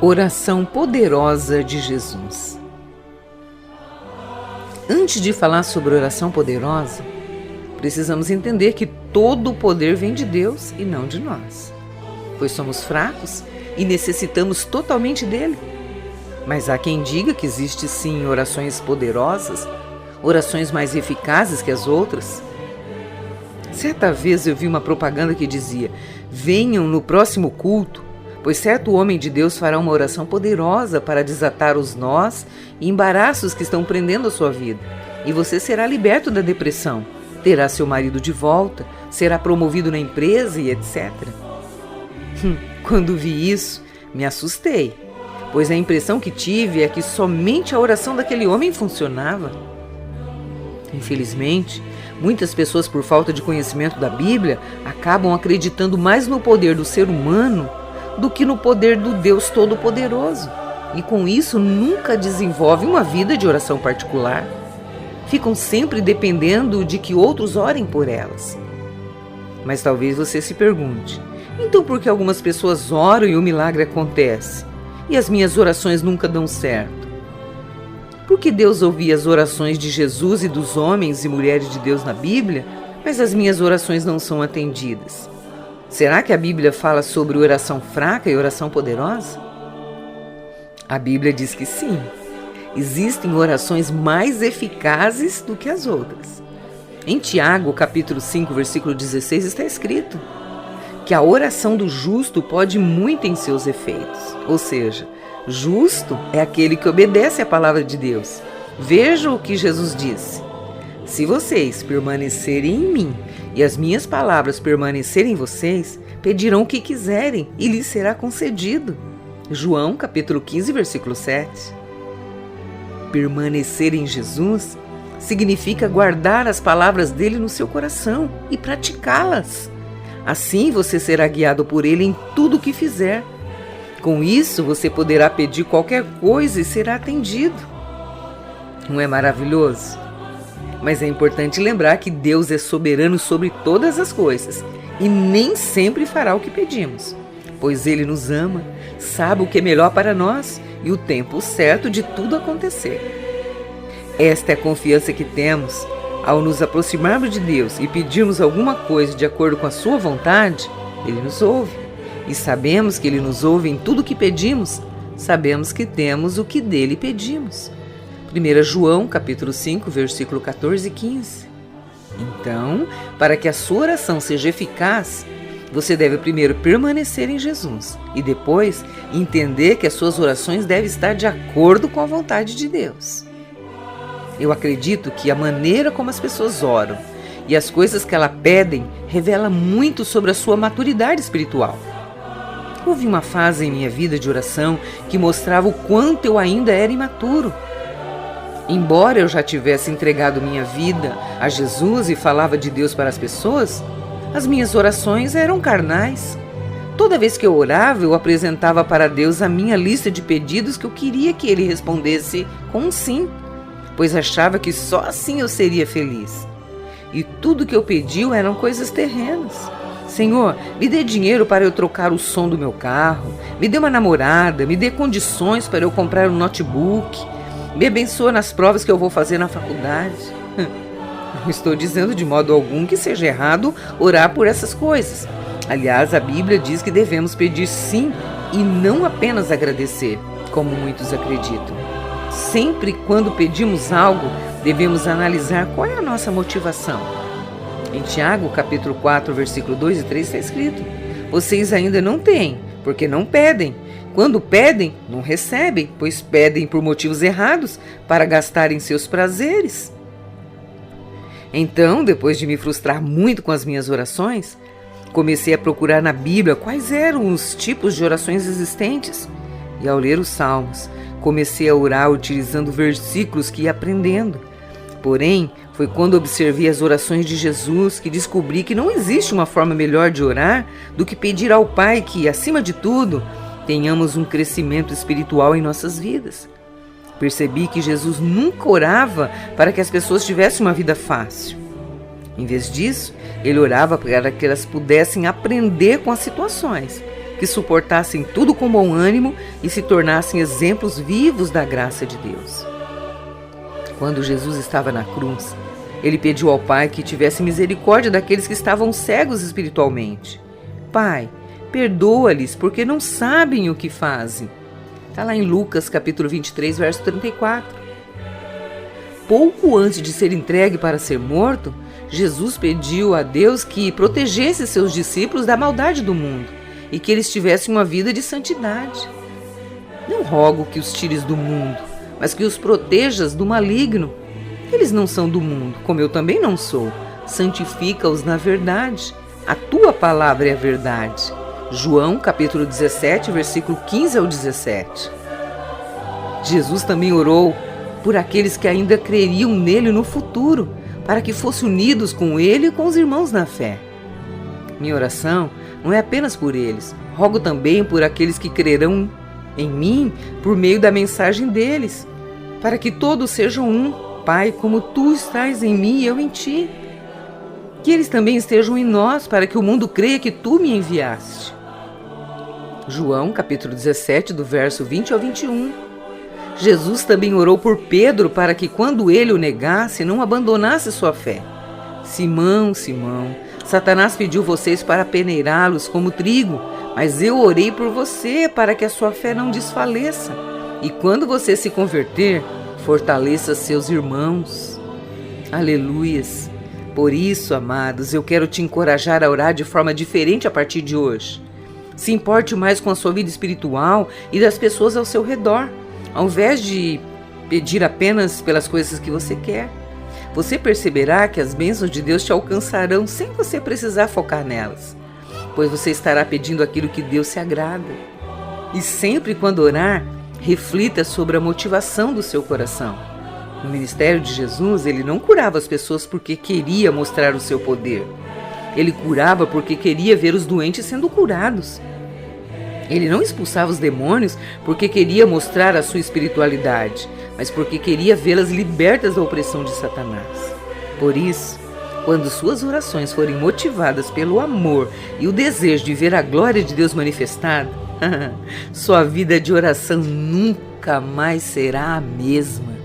Oração poderosa de Jesus. Antes de falar sobre oração poderosa, precisamos entender que todo o poder vem de Deus e não de nós, pois somos fracos e necessitamos totalmente dele. Mas há quem diga que existe sim orações poderosas, orações mais eficazes que as outras. Certa vez eu vi uma propaganda que dizia: venham no próximo culto, pois certo homem de Deus fará uma oração poderosa para desatar os nós e embaraços que estão prendendo a sua vida. E você será liberto da depressão, terá seu marido de volta, será promovido na empresa e etc. Quando vi isso, me assustei, pois a impressão que tive é que somente a oração daquele homem funcionava. Infelizmente, muitas pessoas, por falta de conhecimento da Bíblia, acabam acreditando mais no poder do ser humano do que no poder do Deus Todo-Poderoso. E com isso nunca desenvolvem uma vida de oração particular. Ficam sempre dependendo de que outros orem por elas. Mas talvez você se pergunte: então por que algumas pessoas oram e o milagre acontece? E as minhas orações nunca dão certo? Porque Deus ouvia as orações de Jesus e dos homens e mulheres de Deus na Bíblia, mas as minhas orações não são atendidas? Será que a Bíblia fala sobre oração fraca e oração poderosa? A Bíblia diz que sim. Existem orações mais eficazes do que as outras. Em Tiago, capítulo 5, versículo 16, está escrito que a oração do justo pode muito em seus efeitos. Ou seja, justo é aquele que obedece à palavra de Deus. Veja o que Jesus disse: se vocês permanecerem em mim e as minhas palavras permanecerem em vocês, pedirão o que quiserem e lhes será concedido. João capítulo 15, versículo 7. Permanecer em Jesus significa guardar as palavras dele no seu coração e praticá-las. Assim você será guiado por ele em tudo o que fizer. Com isso você poderá pedir qualquer coisa e será atendido. Não é maravilhoso? Mas é importante lembrar que Deus é soberano sobre todas as coisas e nem sempre fará o que pedimos, pois Ele nos ama, sabe o que é melhor para nós e o tempo certo de tudo acontecer. Esta é a confiança que temos ao nos aproximarmos de Deus e pedirmos alguma coisa de acordo com a sua vontade. Ele nos ouve, e sabemos que Ele nos ouve em tudo o que pedimos, sabemos que temos o que dele pedimos. 1 João, capítulo 5, versículo 14 e 15. Então, para que a sua oração seja eficaz, você deve primeiro permanecer em Jesus e depois entender que as suas orações devem estar de acordo com a vontade de Deus. Eu acredito que a maneira como as pessoas oram e as coisas que elas pedem revela muito sobre a sua maturidade espiritual. Houve uma fase em minha vida de oração que mostrava o quanto eu ainda era imaturo. Embora eu já tivesse entregado minha vida a Jesus e falava de Deus para as pessoas, as minhas orações eram carnais. Toda vez que eu orava, eu apresentava para Deus a minha lista de pedidos que eu queria que Ele respondesse com um sim, pois achava que só assim eu seria feliz. E tudo que eu pedi eram coisas terrenas. Senhor, me dê dinheiro para eu trocar o som do meu carro, me dê uma namorada, me dê condições para eu comprar um notebook, me abençoa nas provas que eu vou fazer na faculdade. Não estou dizendo de modo algum que seja errado orar por essas coisas. Aliás, a Bíblia diz que devemos pedir sim e não apenas agradecer, como muitos acreditam. Sempre quando pedimos algo, devemos analisar qual é a nossa motivação. Em Tiago, capítulo 4, versículo 2 e 3 está escrito: vocês ainda não têm, porque não pedem. Quando pedem, não recebem, pois pedem por motivos errados, para gastarem seus prazeres. Então, depois de me frustrar muito com as minhas orações, comecei a procurar na Bíblia quais eram os tipos de orações existentes. E ao ler os Salmos, comecei a orar utilizando versículos que ia aprendendo. Porém, foi quando observei as orações de Jesus que descobri que não existe uma forma melhor de orar do que pedir ao Pai que, acima de tudo, tenhamos um crescimento espiritual em nossas vidas. Percebi que Jesus nunca orava para que as pessoas tivessem uma vida fácil. Em vez disso, ele orava para que elas pudessem aprender com as situações, que suportassem tudo com bom ânimo e se tornassem exemplos vivos da graça de Deus. Quando Jesus estava na cruz, ele pediu ao Pai que tivesse misericórdia daqueles que estavam cegos espiritualmente. Pai, perdoa-lhes, porque não sabem o que fazem. Está lá em Lucas, capítulo 23, verso 34. Pouco antes de ser entregue para ser morto, Jesus pediu a Deus que protegesse seus discípulos da maldade do mundo e que eles tivessem uma vida de santidade. Não rogo que os tires do mundo, mas que os protejas do maligno. Eles não são do mundo, como eu também não sou. Santifica-os na verdade. A tua palavra é a verdade. João, capítulo 17, versículo 15 ao 17. Jesus também orou por aqueles que ainda creriam nele no futuro, para que fossem unidos com ele e com os irmãos na fé. Minha oração não é apenas por eles, rogo também por aqueles que crerão em mim por meio da mensagem deles, para que todos sejam um, Pai, como tu estás em mim e eu em ti. Que eles também estejam em nós, para que o mundo creia que tu me enviaste. João, capítulo 17, do verso 20 ao 21. Jesus também orou por Pedro para que, quando ele o negasse, não abandonasse sua fé. Simão, Simão, Satanás pediu vocês para peneirá-los como trigo, mas eu orei por você para que a sua fé não desfaleça. E quando você se converter, fortaleça seus irmãos. Aleluias! Por isso, amados, eu quero te encorajar a orar de forma diferente a partir de hoje. Se importe mais com a sua vida espiritual e das pessoas ao seu redor, ao invés de pedir apenas pelas coisas que você quer. Você perceberá que as bênçãos de Deus te alcançarão sem você precisar focar nelas, pois você estará pedindo aquilo que Deus se agrada. E sempre quando orar, reflita sobre a motivação do seu coração. No ministério de Jesus, ele não curava as pessoas porque queria mostrar o seu poder. Ele curava porque queria ver os doentes sendo curados. Ele não expulsava os demônios porque queria mostrar a sua espiritualidade, mas porque queria vê-las libertas da opressão de Satanás. Por isso, quando suas orações forem motivadas pelo amor e o desejo de ver a glória de Deus manifestada, sua vida de oração nunca mais será a mesma.